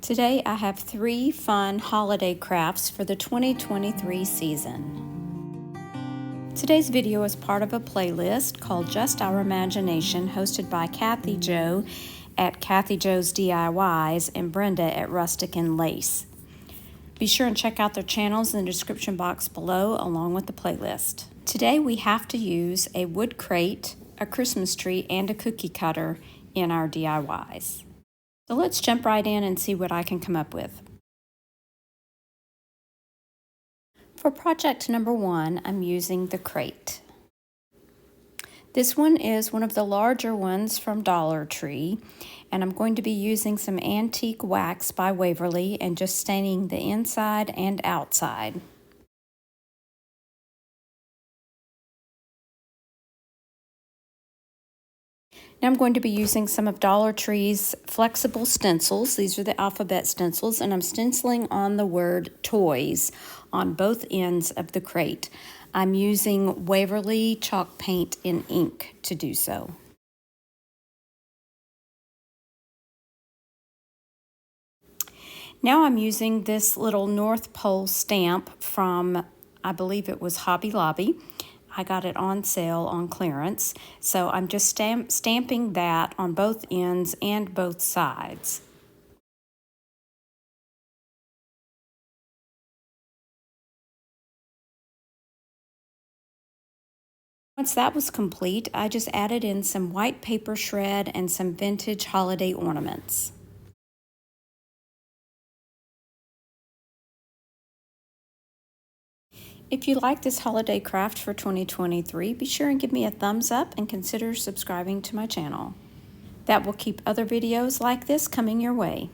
Today I have 3 fun holiday crafts for the 2023 season. Today's video is part of a playlist called Just Our Imagination, hosted by Kathy Jo at Kathy Jo's DIYs and Brenda at Rustic and Lace. Be sure and check out their channels in the description box below along with the playlist. Today we have to use a wood crate, a Christmas tree, and a cookie cutter in our DIYs. So let's jump right in and see what I can come up with. For project number 1, I'm using the crate. This one is one of the larger ones from Dollar Tree, and I'm going to be using some antique wax by Waverly and just staining the inside and outside. Now I'm going to be using some of Dollar Tree's flexible stencils. These are the alphabet stencils, and I'm stenciling on the word toys on both ends of the crate. I'm using Waverly chalk paint in ink to do so. Now I'm using this little North Pole stamp from, I believe it was Hobby Lobby. I got it on sale on clearance, so I'm just stamping that on both ends and both sides. Once that was complete, I just added in some white paper shred and some vintage holiday ornaments. If you like this holiday craft for 2023, be sure and give me a thumbs up and consider subscribing to my channel. That will keep other videos like this coming your way.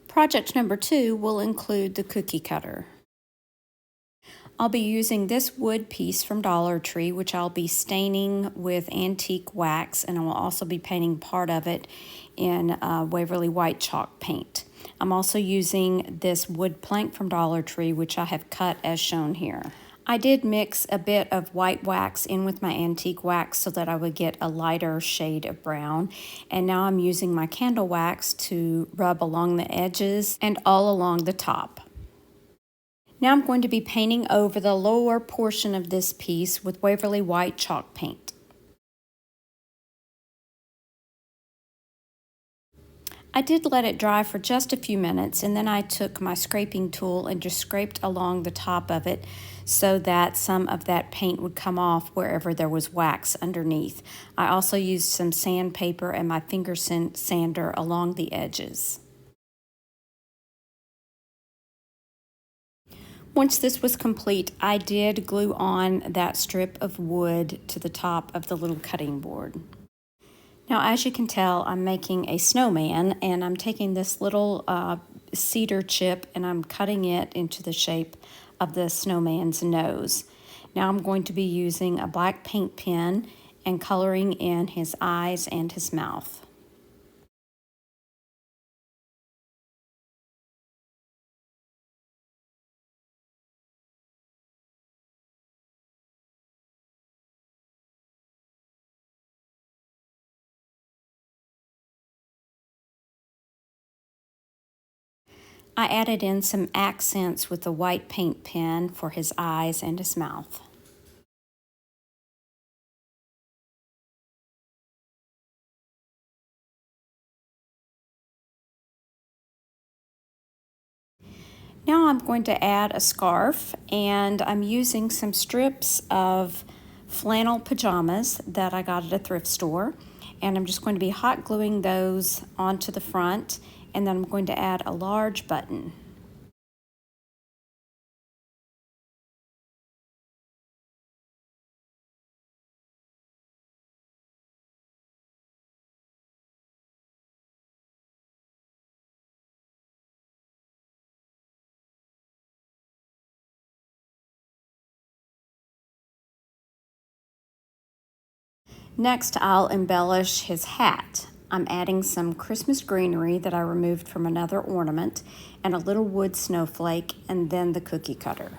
Project number 2 will include the cookie cutter. I'll be using this wood piece from Dollar Tree, which I'll be staining with antique wax, and I will also be painting part of it in Waverly white chalk paint. I'm also using this wood plank from Dollar Tree, which I have cut as shown here. I did mix a bit of white wax in with my antique wax so that I would get a lighter shade of brown. And now I'm using my candle wax to rub along the edges and all along the top. Now I'm going to be painting over the lower portion of this piece with Waverly white chalk paint. I did let it dry for just a few minutes, and then I took my scraping tool and just scraped along the top of it so that some of that paint would come off wherever there was wax underneath. I also used some sandpaper and my finger sander along the edges. Once this was complete, I did glue on that strip of wood to the top of the little cutting board. Now, as you can tell, I'm making a snowman, and I'm taking this little cedar chip and I'm cutting it into the shape of the snowman's nose. Now I'm going to be using a black paint pen and coloring in his eyes and his mouth. I added in some accents with the white paint pen for his eyes and his mouth. Now I'm going to add a scarf, and I'm using some strips of flannel pajamas that I got at a thrift store, and I'm just going to be hot gluing those onto the front, and then I'm going to add a large button. Next, I'll embellish his hat. I'm adding some Christmas greenery that I removed from another ornament, and a little wood snowflake, and then the cookie cutter.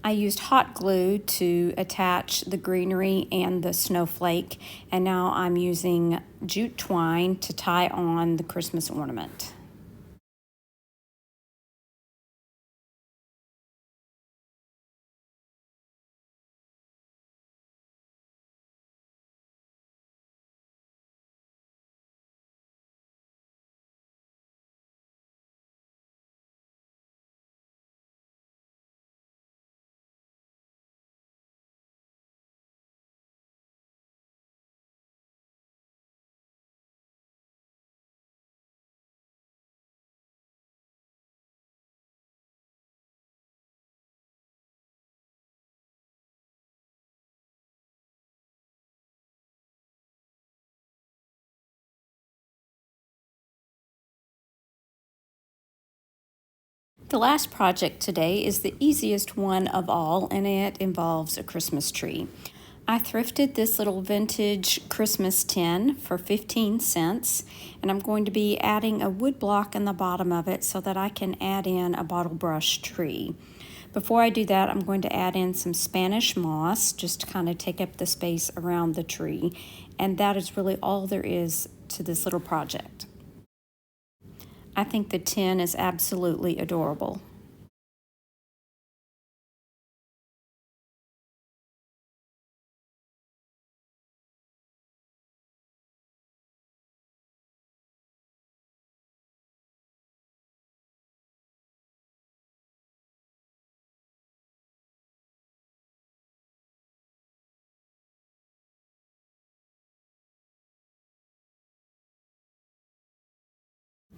I used hot glue to attach the greenery and the snowflake, and now I'm using jute twine to tie on the Christmas ornament. The last project today is the easiest one of all, and it involves a Christmas tree. I thrifted this little vintage Christmas tin for 15 cents, and I'm going to be adding a wood block in the bottom of it so that I can add in a bottle brush tree. Before I do that, I'm going to add in some Spanish moss just to kind of take up the space around the tree, and that is really all there is to this little project. I think the tin is absolutely adorable.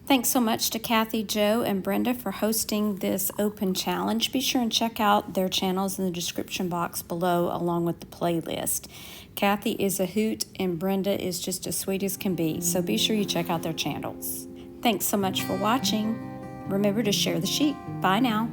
Thanks so much to Kathy, Joe, and Brenda for hosting this open challenge. Be sure and check out their channels in the description box below along with the playlist. Kathy is a hoot and Brenda is just as sweet as can be, so be sure you check out their channels. Thanks so much for watching. Remember to share the sheet. Bye now.